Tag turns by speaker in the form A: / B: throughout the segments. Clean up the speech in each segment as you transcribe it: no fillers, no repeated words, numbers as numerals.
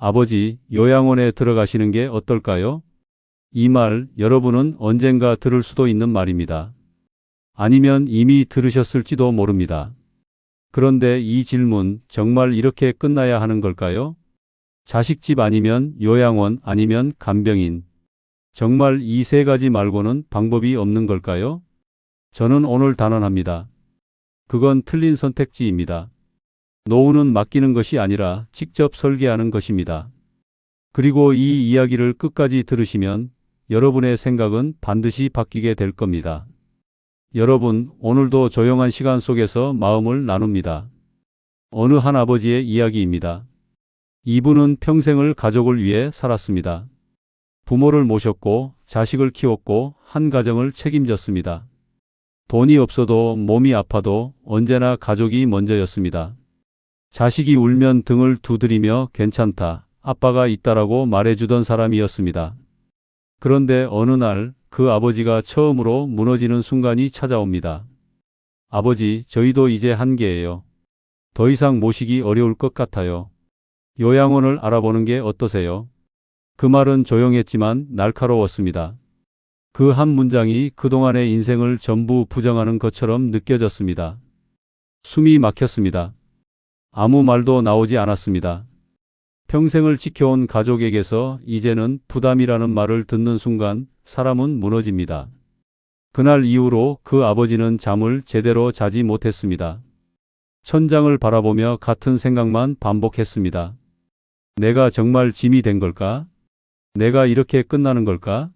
A: 아버지, 요양원에 들어가시는 게 어떨까요? 이 말 여러분은 언젠가 들을 수도 있는 말입니다. 아니면 이미 들으셨을지도 모릅니다. 그런데 이 질문 정말 이렇게 끝나야 하는 걸까요? 자식집 아니면 요양원 아니면 간병인. 정말 이 세 가지 말고는 방법이 없는 걸까요? 저는 오늘 단언합니다. 그건 틀린 선택지입니다. 노후는 맡기는 것이 아니라 직접 설계하는 것입니다. 그리고 이 이야기를 끝까지 들으시면 여러분의 생각은 반드시 바뀌게 될 겁니다. 여러분, 오늘도 조용한 시간 속에서 마음을 나눕니다. 어느 한 아버지의 이야기입니다. 이분은 평생을 가족을 위해 살았습니다. 부모를 모셨고 자식을 키웠고 한 가정을 책임졌습니다. 돈이 없어도 몸이 아파도 언제나 가족이 먼저였습니다. 자식이 울면 등을 두드리며 괜찮다, 아빠가 있다라고 말해주던 사람이었습니다. 그런데 어느 날 그 아버지가 처음으로 무너지는 순간이 찾아옵니다. 아버지, 저희도 이제 한계예요. 더 이상 모시기 어려울 것 같아요. 요양원을 알아보는 게 어떠세요? 그 말은 조용했지만 날카로웠습니다. 그 한 문장이 그동안의 인생을 전부 부정하는 것처럼 느껴졌습니다. 숨이 막혔습니다. 아무 말도 나오지 않았습니다. 평생을 지켜온 가족에게서 이제는 부담이라는 말을 듣는 순간 사람은 무너집니다. 그날 이후로 그 아버지는 잠을 제대로 자지 못했습니다. 천장을 바라보며 같은 생각만 반복했습니다. 내가 정말 짐이 된 걸까? 내가 이렇게 끝나는 걸까?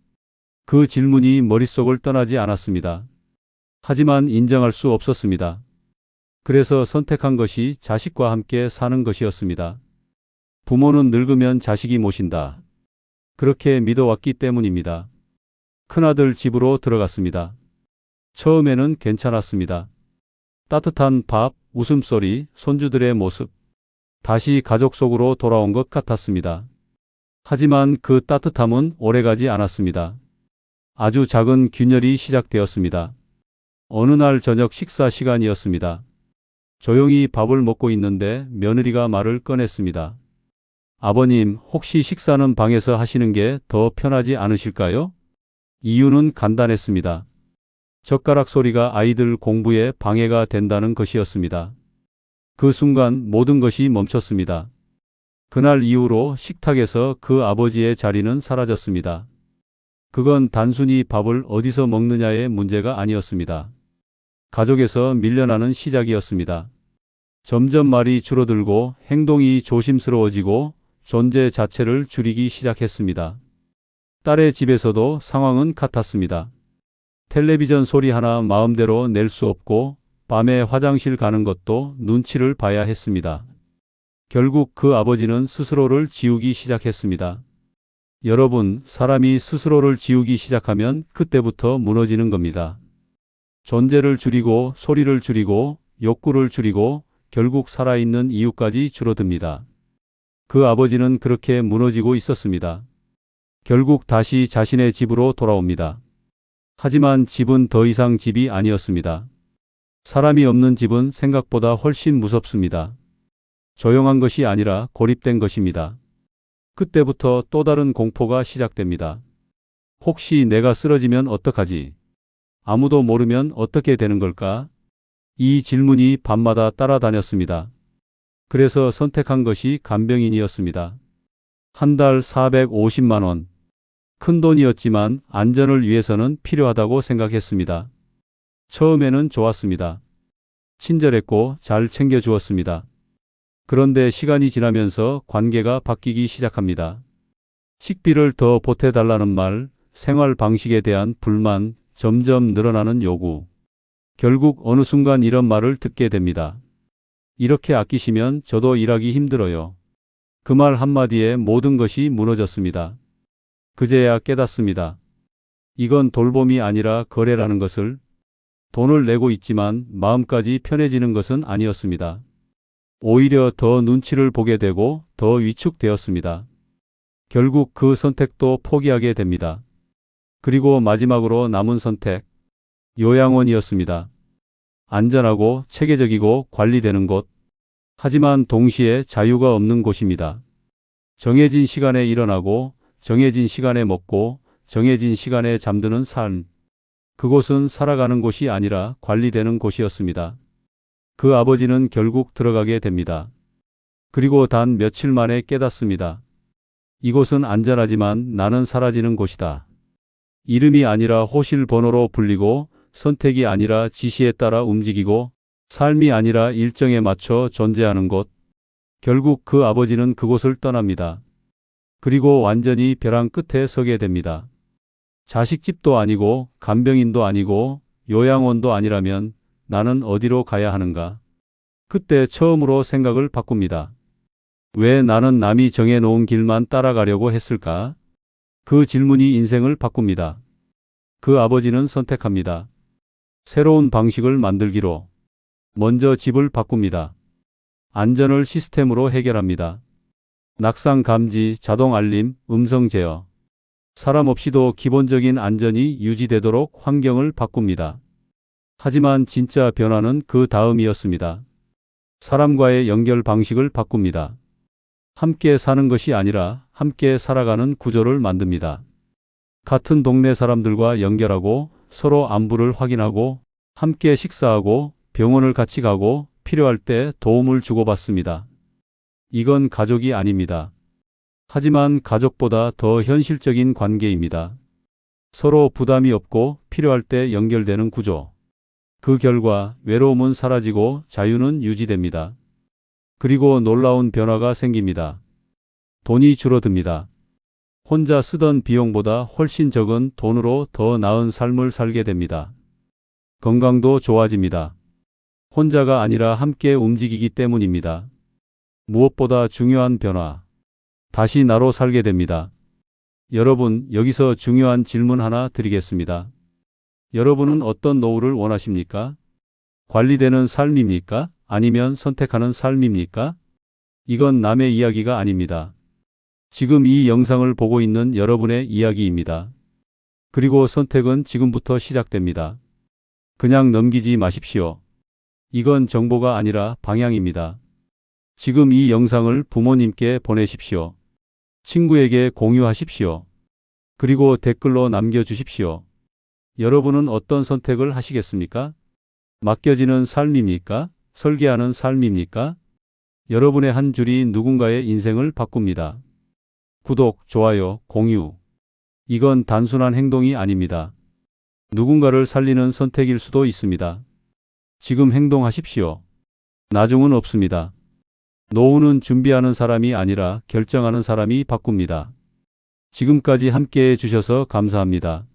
A: 그 질문이 머릿속을 떠나지 않았습니다. 하지만 인정할 수 없었습니다. 그래서 선택한 것이 자식과 함께 사는 것이었습니다. 부모는 늙으면 자식이 모신다. 그렇게 믿어왔기 때문입니다. 큰아들 집으로 들어갔습니다. 처음에는 괜찮았습니다. 따뜻한 밥, 웃음소리, 손주들의 모습. 다시 가족 속으로 돌아온 것 같았습니다. 하지만 그 따뜻함은 오래가지 않았습니다. 아주 작은 균열이 시작되었습니다. 어느 날 저녁 식사 시간이었습니다. 조용히 밥을 먹고 있는데 며느리가 말을 꺼냈습니다. 아버님, 혹시 식사는 방에서 하시는 게 더 편하지 않으실까요? 이유는 간단했습니다. 젓가락 소리가 아이들 공부에 방해가 된다는 것이었습니다. 그 순간 모든 것이 멈췄습니다. 그날 이후로 식탁에서 그 아버지의 자리는 사라졌습니다. 그건 단순히 밥을 어디서 먹느냐의 문제가 아니었습니다. 가족에서 밀려나는 시작이었습니다. 점점 말이 줄어들고 행동이 조심스러워지고 존재 자체를 줄이기 시작했습니다. 딸의 집에서도 상황은 같았습니다. 텔레비전 소리 하나 마음대로 낼 수 없고 밤에 화장실 가는 것도 눈치를 봐야 했습니다. 결국 그 아버지는 스스로를 지우기 시작했습니다. 여러분, 사람이 스스로를 지우기 시작하면 그때부터 무너지는 겁니다. 존재를 줄이고 소리를 줄이고 욕구를 줄이고 결국 살아있는 이유까지 줄어듭니다. 그 아버지는 그렇게 무너지고 있었습니다. 결국 다시 자신의 집으로 돌아옵니다. 하지만 집은 더 이상 집이 아니었습니다. 사람이 없는 집은 생각보다 훨씬 무섭습니다. 조용한 것이 아니라 고립된 것입니다. 그때부터 또 다른 공포가 시작됩니다. 혹시 내가 쓰러지면 어떡하지? 아무도 모르면 어떻게 되는 걸까? 이 질문이 밤마다 따라다녔습니다. 그래서 선택한 것이 간병인이었습니다. 한 달 450만 원. 큰 돈이었지만 안전을 위해서는 필요하다고 생각했습니다. 처음에는 좋았습니다. 친절했고 잘 챙겨주었습니다. 그런데 시간이 지나면서 관계가 바뀌기 시작합니다. 식비를 더 보태달라는 말, 생활 방식에 대한 불만, 점점 늘어나는 요구. 결국 어느 순간 이런 말을 듣게 됩니다. 이렇게 아끼시면 저도 일하기 힘들어요. 그 말 한마디에 모든 것이 무너졌습니다. 그제야 깨닫습니다. 이건 돌봄이 아니라 거래라는 것을. 돈을 내고 있지만 마음까지 편해지는 것은 아니었습니다. 오히려 더 눈치를 보게 되고 더 위축되었습니다. 결국 그 선택도 포기하게 됩니다. 그리고 마지막으로 남은 선택, 요양원이었습니다. 안전하고 체계적이고 관리되는 곳, 하지만 동시에 자유가 없는 곳입니다. 정해진 시간에 일어나고 정해진 시간에 먹고 정해진 시간에 잠드는 삶. 그곳은 살아가는 곳이 아니라 관리되는 곳이었습니다. 그 아버지는 결국 들어가게 됩니다. 그리고 단 며칠 만에 깨닫습니다. 이곳은 안전하지만 나는 사라지는 곳이다. 이름이 아니라 호실 번호로 불리고 선택이 아니라 지시에 따라 움직이고 삶이 아니라 일정에 맞춰 존재하는 곳. 결국 그 아버지는 그곳을 떠납니다. 그리고 완전히 벼랑 끝에 서게 됩니다. 자식집도 아니고 간병인도 아니고 요양원도 아니라면 나는 어디로 가야 하는가? 그때 처음으로 생각을 바꿉니다. 왜 나는 남이 정해놓은 길만 따라가려고 했을까? 그 질문이 인생을 바꿉니다. 그 아버지는 선택합니다. 새로운 방식을 만들기로. 먼저 집을 바꿉니다. 안전을 시스템으로 해결합니다. 낙상 감지, 자동 알림, 음성 제어. 사람 없이도 기본적인 안전이 유지되도록 환경을 바꿉니다. 하지만 진짜 변화는 그 다음이었습니다. 사람과의 연결 방식을 바꿉니다. 함께 사는 것이 아니라 함께 살아가는 구조를 만듭니다. 같은 동네 사람들과 연결하고 서로 안부를 확인하고 함께 식사하고 병원을 같이 가고 필요할 때 도움을 주고받습니다. 이건 가족이 아닙니다. 하지만 가족보다 더 현실적인 관계입니다. 서로 부담이 없고 필요할 때 연결되는 구조. 그 결과 외로움은 사라지고 자유는 유지됩니다. 그리고 놀라운 변화가 생깁니다. 돈이 줄어듭니다. 혼자 쓰던 비용보다 훨씬 적은 돈으로 더 나은 삶을 살게 됩니다. 건강도 좋아집니다. 혼자가 아니라 함께 움직이기 때문입니다. 무엇보다 중요한 변화. 다시 나로 살게 됩니다. 여러분, 여기서 중요한 질문 하나 드리겠습니다. 여러분은 어떤 노후를 원하십니까? 관리되는 삶입니까? 아니면 선택하는 삶입니까? 이건 남의 이야기가 아닙니다. 지금 이 영상을 보고 있는 여러분의 이야기입니다. 그리고 선택은 지금부터 시작됩니다. 그냥 넘기지 마십시오. 이건 정보가 아니라 방향입니다. 지금 이 영상을 부모님께 보내십시오. 친구에게 공유하십시오. 그리고 댓글로 남겨주십시오. 여러분은 어떤 선택을 하시겠습니까? 맡겨지는 삶입니까? 설계하는 삶입니까? 여러분의 한 줄이 누군가의 인생을 바꿉니다. 구독, 좋아요, 공유. 이건 단순한 행동이 아닙니다. 누군가를 살리는 선택일 수도 있습니다. 지금 행동하십시오. 나중은 없습니다. 노후는 준비하는 사람이 아니라 결정하는 사람이 바꿉니다. 지금까지 함께해 주셔서 감사합니다.